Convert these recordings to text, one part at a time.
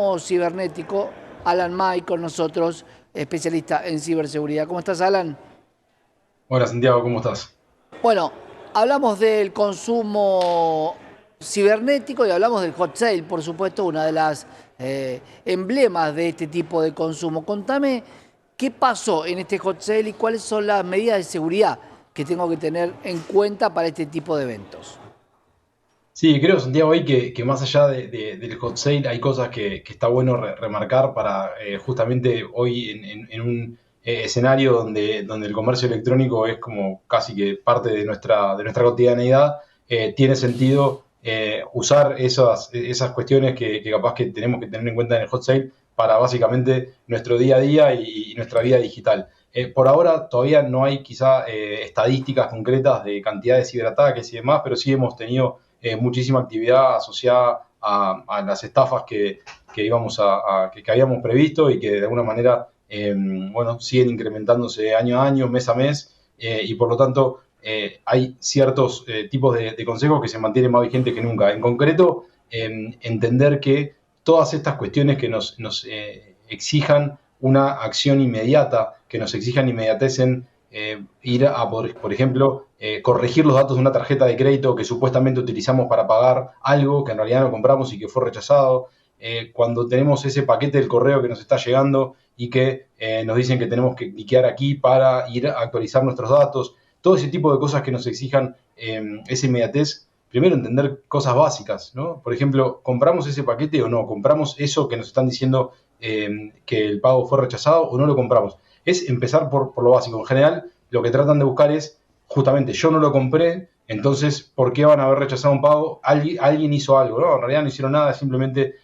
consumo cibernético, Alan May con nosotros, especialista en ciberseguridad. ¿Cómo estás, Alan? Hola Santiago, ¿cómo estás? Bueno, hablamos del consumo cibernético y hablamos del hot sale, por supuesto, una de las emblemas de este tipo de consumo. Contame qué pasó en este hot sale y cuáles son las medidas de seguridad que tengo que tener en cuenta para este tipo de eventos. Sí, creo Santiago hoy que más allá del hot sale hay cosas que está bueno remarcar para justamente hoy en un escenario donde el comercio electrónico es como casi que parte de nuestra cotidianeidad. Tiene sentido usar esas cuestiones que capaz que tenemos que tener en cuenta en el hot sale para básicamente nuestro día a día y nuestra vida digital. Por ahora todavía no hay quizá estadísticas concretas de cantidad de ciberataques y demás, pero sí hemos tenido muchísima actividad asociada a las estafas que íbamos que habíamos previsto y que de alguna manera bueno, siguen incrementándose año a año, mes a mes, y por lo tanto hay ciertos tipos de consejos que se mantienen más vigentes que nunca. En concreto, entender que todas estas cuestiones que nos exijan una acción inmediata, que nos exijan inmediatez en ir a, por ejemplo, corregir los datos de una tarjeta de crédito que supuestamente utilizamos para pagar algo que en realidad no compramos y que fue rechazado. Cuando tenemos ese paquete del correo que nos está llegando y que nos dicen que tenemos que cliquear aquí para ir a actualizar nuestros datos, todo ese tipo de cosas que nos exijan esa inmediatez. Primero entender cosas básicas, ¿no? Por ejemplo, ¿compramos ese paquete o no? ¿Compramos eso que nos están diciendo que el pago fue rechazado o no lo compramos? Es empezar por lo básico. En general, lo que tratan de buscar es, justamente, yo no lo compré, entonces, ¿por qué van a haber rechazado un pago? Alguien hizo algo, ¿no? En realidad no hicieron nada, es simplemente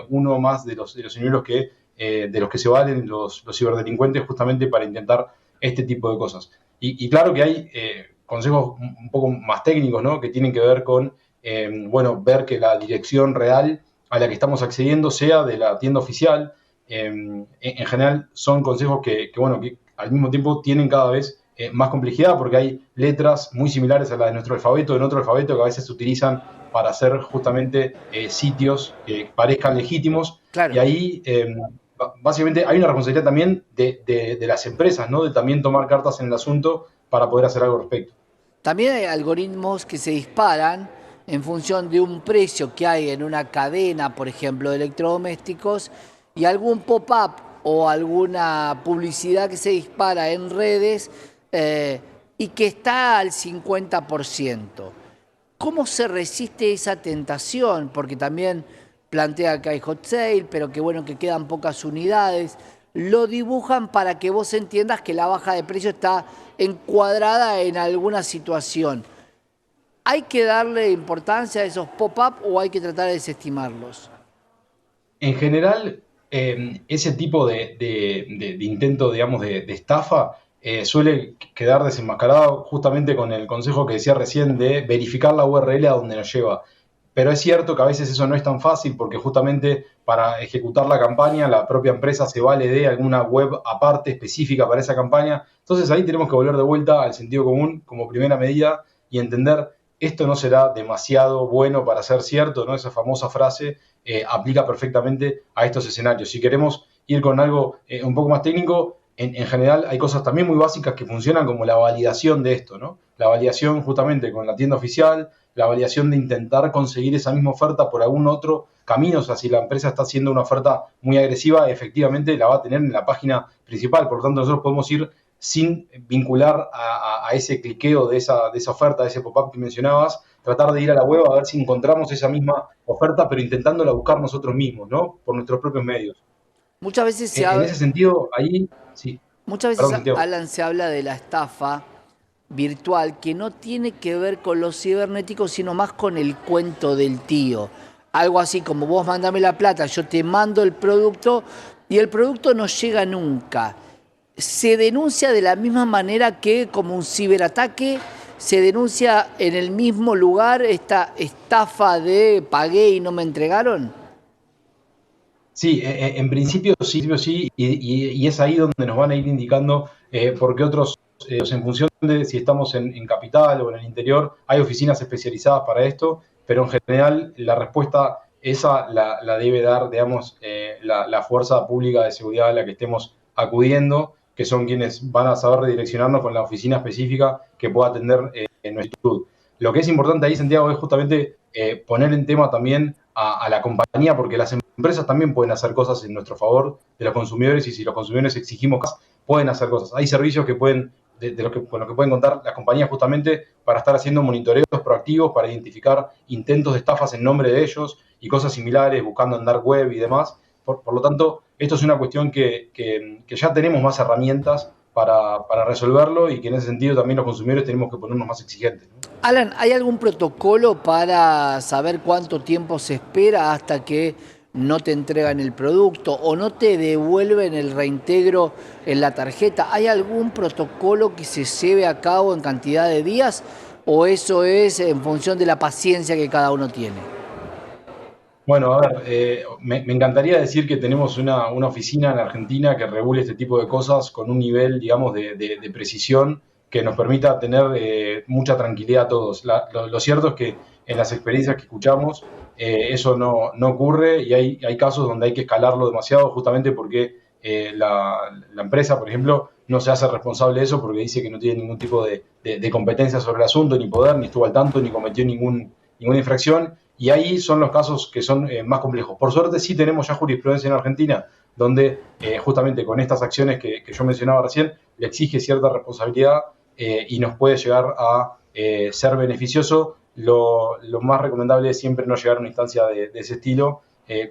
uno más de los señuelos de los que se valen los ciberdelincuentes justamente para intentar este tipo de cosas. Y claro que hay consejos un poco más técnicos, ¿no? Que tienen que ver con, bueno, ver que la dirección real a la que estamos accediendo sea de la tienda oficial. En general son consejos bueno, que al mismo tiempo tienen cada vez más complejidad porque hay letras muy similares a las de nuestro alfabeto, en otro alfabeto que a veces se utilizan para hacer justamente sitios que parezcan legítimos y Claro. ahí básicamente hay una responsabilidad también de las empresas, ¿no? De también tomar cartas en el asunto para poder hacer algo al respecto. También hay algoritmos que se disparan en función de un precio que hay en una cadena, por ejemplo, de electrodomésticos, y algún pop-up o alguna publicidad que se dispara en redes y que está al 50%. ¿Cómo se resiste esa tentación? Porque también plantea que hay hot sale, pero que bueno, que quedan pocas unidades. Lo dibujan para que vos entiendas que la baja de precio está encuadrada en alguna situación. ¿Hay que darle importancia a esos pop-up o hay que tratar de desestimarlos? En general, ese tipo de intento, digamos, de estafa suele quedar desenmascarado justamente con el consejo que decía recién de verificar la URL a donde nos lleva. Pero es cierto que a veces eso no es tan fácil porque justamente para ejecutar la campaña la propia empresa se vale de alguna web aparte específica para esa campaña. Entonces ahí tenemos que volver de vuelta al sentido común como primera medida y entender esto no será demasiado bueno para ser cierto, ¿no? Esa famosa frase aplica perfectamente a estos escenarios. Si queremos ir con algo un poco más técnico, en general hay cosas también muy básicas que funcionan como la validación de esto, ¿no? La validación justamente con la tienda oficial, la validación de intentar conseguir esa misma oferta por algún otro camino. O sea, si la empresa está haciendo una oferta muy agresiva, efectivamente la va a tener en la página principal. Por lo tanto, nosotros podemos ir sin vincular a ese cliqueo de esa oferta, de ese pop-up que mencionabas, tratar de ir a la web a ver si encontramos esa misma oferta, pero intentándola buscar nosotros mismos, ¿no? Por nuestros propios medios. Muchas veces se En habla, ese sentido, ahí, sí, Muchas perdón, veces, Santiago. Alan, se habla de la estafa virtual que no tiene que ver con los cibernéticos, sino más con el cuento del tío. Algo así como vos mandame la plata, yo te mando el producto y el producto no llega nunca. Se denuncia de la misma manera que como un ciberataque, se denuncia en el mismo lugar esta estafa de pagué y no me entregaron. Sí, en principio sí, y es ahí donde nos van a ir indicando por qué otros, en función de si estamos en capital o en el interior, hay oficinas especializadas para esto, pero en general la respuesta esa la debe dar, digamos, la fuerza pública de seguridad a la que estemos acudiendo, que son quienes van a saber redireccionarnos con la oficina específica que pueda atender nuestra actitud. Lo que es importante ahí, Santiago, es justamente poner en tema también a la compañía, porque las empresas también pueden hacer cosas en nuestro favor de los consumidores, y si los consumidores exigimos cosas, pueden hacer cosas. Hay servicios que pueden, con los que pueden contar las compañías justamente para estar haciendo monitoreos proactivos, para identificar intentos de estafas en nombre de ellos y cosas similares, buscando en dark web y demás. Por lo tanto, esto es una cuestión que ya tenemos más herramientas para resolverlo, y que en ese sentido también los consumidores tenemos que ponernos más exigentes, ¿no? Alan, ¿hay algún protocolo para saber cuánto tiempo se espera hasta que no te entregan el producto o no te devuelven el reintegro en la tarjeta? ¿Hay algún protocolo que se lleve a cabo en cantidad de días o eso es en función de la paciencia que cada uno tiene? Bueno, a ver, me encantaría decir que tenemos una oficina en Argentina que regule este tipo de cosas con un nivel, digamos, de precisión que nos permita tener mucha tranquilidad a todos. Lo cierto es que en las experiencias que escuchamos, eso no ocurre, y hay casos donde hay que escalarlo demasiado, justamente porque la empresa, por ejemplo, no se hace responsable de eso, porque dice que no tiene ningún tipo de competencia sobre el asunto, ni poder, ni estuvo al tanto, ni cometió ninguna infracción. Y ahí son los casos que son más complejos. Por suerte sí tenemos ya jurisprudencia en Argentina, donde justamente con estas acciones que yo mencionaba recién, le exige cierta responsabilidad, y nos puede llegar a ser beneficioso. Lo más recomendable es siempre no llegar a una instancia de ese estilo,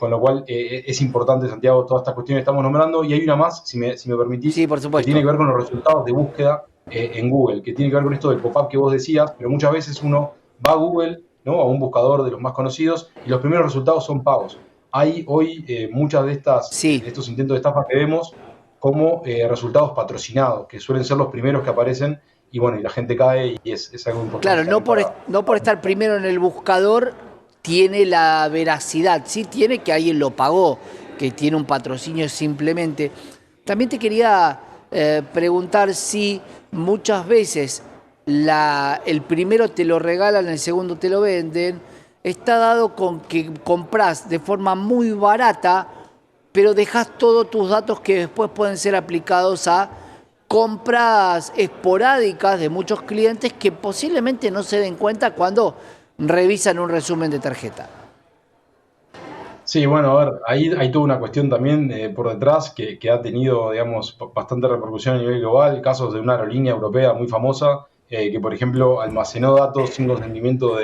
con lo cual es importante, Santiago, todas estas cuestiones que estamos nombrando. Y hay una más, si me Sí, permitís, por que tiene supuesto. que ver con los resultados de búsqueda en Google, que tiene que ver con esto del pop-up que vos decías, pero muchas veces uno va a Google, ¿no?, a un buscador de los más conocidos, y los primeros resultados son pagos. Hay hoy muchas de Sí. estos intentos de estafa que vemos como resultados patrocinados, que suelen ser los primeros que aparecen, y bueno, y la gente cae, y es algo importante Claro, también no por estar primero en el buscador tiene la veracidad, sí tiene que alguien lo pagó, que tiene un patrocinio simplemente. También te quería preguntar si muchas veces el primero te lo regalan, el segundo te lo venden, está dado con que compras de forma muy barata, pero dejas todos tus datos que después pueden ser aplicados a compras esporádicas de muchos clientes que posiblemente no se den cuenta cuando revisan un resumen de tarjeta. Sí, bueno, a ver, ahí hay toda una cuestión también por detrás que ha tenido, digamos, bastante repercusión a nivel global. Casos de una aerolínea europea muy famosa, que, por ejemplo, almacenó datos sin consentimiento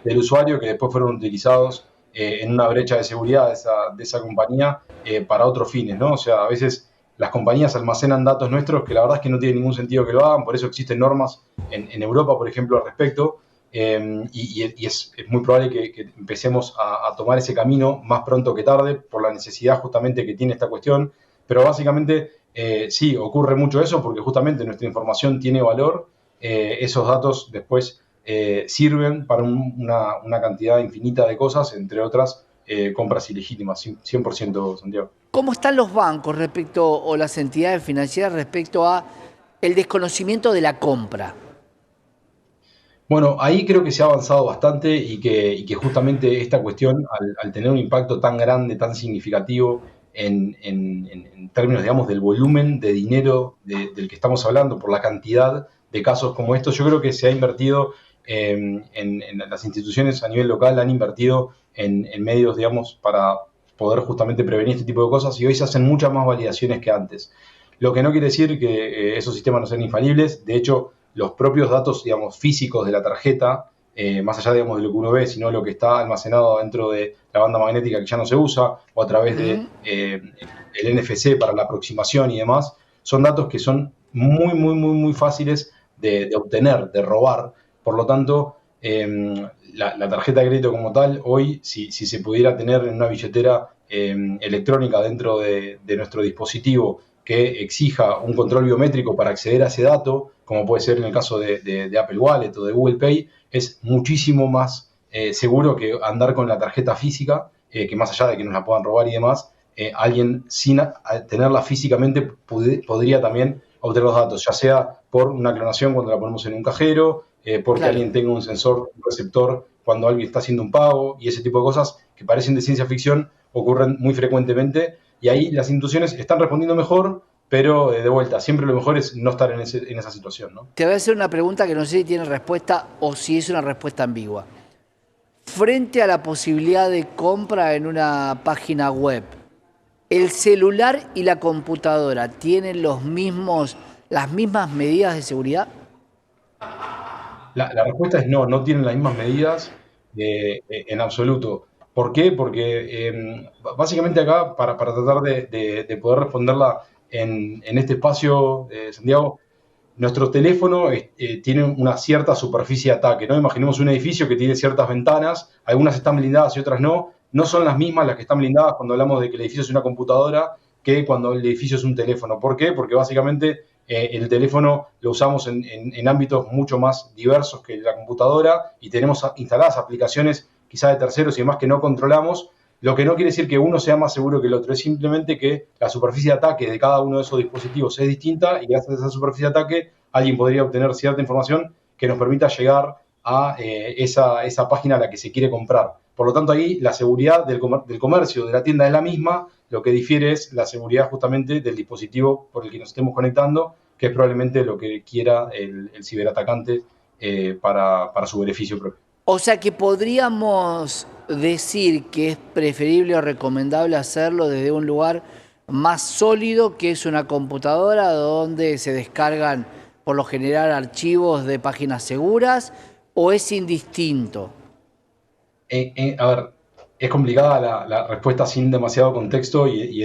del usuario, que después fueron utilizados en una brecha de seguridad de esa compañía para otros fines, ¿no? O sea, a veces las compañías almacenan datos nuestros que la verdad es que no tiene ningún sentido que lo hagan. Por eso existen normas en Europa, por ejemplo, al respecto. Y es muy probable que empecemos a tomar ese camino más pronto que tarde, por la necesidad justamente que tiene esta cuestión. Pero básicamente sí, ocurre mucho eso, porque justamente nuestra información tiene valor. Esos datos después sirven para una cantidad infinita de cosas, entre otras compras ilegítimas, 100%, Santiago. ¿Cómo están los bancos respecto o las entidades financieras respecto a el desconocimiento de la compra? Bueno, ahí creo que se ha avanzado bastante, y que justamente esta cuestión, al tener un impacto tan grande, tan significativo en términos, digamos, del volumen de dinero del que estamos hablando, por la cantidad de casos como estos, yo creo que se ha invertido en las instituciones a nivel local, han invertido en medios, digamos, para poder justamente prevenir este tipo de cosas, y hoy se hacen muchas más validaciones que antes. Lo que no quiere decir que esos sistemas no sean infalibles. De hecho, los propios datos, digamos, físicos de la tarjeta, más allá, digamos, de lo que uno ve, sino lo que está almacenado dentro de la banda magnética que ya no se usa, o a través de ¿Mm? el NFC para la aproximación y demás, son datos que son muy, muy, muy, muy fáciles de obtener, de robar. Por lo tanto, la tarjeta de crédito como tal, hoy, si se pudiera tener en una billetera electrónica dentro de nuestro dispositivo, que exija un control biométrico para acceder a ese dato, como puede ser en el caso de Apple Wallet o de Google Pay, es muchísimo más seguro que andar con la tarjeta física, que más allá de que nos la puedan robar y demás, alguien sin tenerla físicamente podría también obtener los datos, ya sea por una clonación cuando la ponemos en un cajero, porque Claro. alguien tenga un sensor, un receptor cuando alguien está haciendo un pago, y ese tipo de cosas que parecen de ciencia ficción ocurren muy frecuentemente. y ahí las instituciones están respondiendo mejor, pero de vuelta, siempre lo mejor es no estar en esa situación, ¿no? Te voy a hacer una pregunta que no sé si tiene respuesta o si es una respuesta ambigua. Frente a la posibilidad de compra en una página web, ¿el celular y la computadora tienen las mismas medidas de seguridad? La respuesta es no, no tienen las mismas medidas en absoluto. ¿Por qué? Porque básicamente acá, para tratar de poder responderla en este espacio, Santiago, nuestro teléfono tiene una cierta superficie de ataque, ¿no? Imaginemos un edificio que tiene ciertas ventanas, algunas están blindadas y otras no. No son las mismas las que están blindadas cuando hablamos de que el edificio es una computadora que cuando el edificio es un teléfono. ¿Por qué? Porque básicamente el teléfono lo usamos en ámbitos mucho más diversos que la computadora y tenemos instaladas aplicaciones quizá de terceros y demás que no controlamos, lo que no quiere decir que uno sea más seguro que el otro, es simplemente que la superficie de ataque de cada uno de esos dispositivos es distinta y gracias a esa superficie de ataque alguien podría obtener cierta información que nos permita llegar a esa página a la que se quiere comprar. Por lo tanto, ahí la seguridad del comercio, de la tienda es la misma, lo que difiere es la seguridad justamente del dispositivo por el que nos estemos conectando, que es probablemente lo que quiera el ciberatacante para su beneficio propio. O sea que podríamos decir que es preferible o recomendable hacerlo desde un lugar más sólido, que es una computadora donde se descargan por lo general archivos de páginas seguras, o es indistinto. A ver, es complicada la respuesta sin demasiado contexto y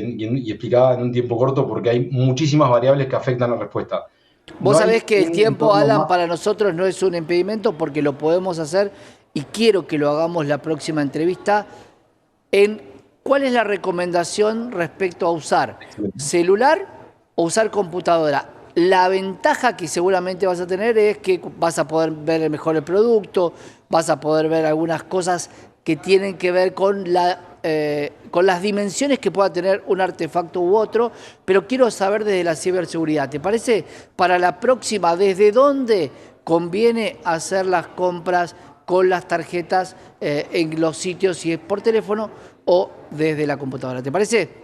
explicada en un tiempo corto porque hay muchísimas variables que afectan la respuesta. Vos No hay sabés que el un tiempo, entorno Alan, más. para nosotros no es un impedimento porque lo podemos hacer y quiero que lo hagamos la próxima entrevista en cuál es la recomendación respecto a usar celular o usar computadora. La ventaja que seguramente vas a tener es que vas a poder ver mejor el producto, vas a poder ver algunas cosas que tienen que ver con las dimensiones que pueda tener un artefacto u otro, pero quiero saber desde la ciberseguridad. ¿Te parece para la próxima desde dónde conviene hacer las compras con las tarjetas en los sitios, si es por teléfono o desde la computadora? ¿Te parece?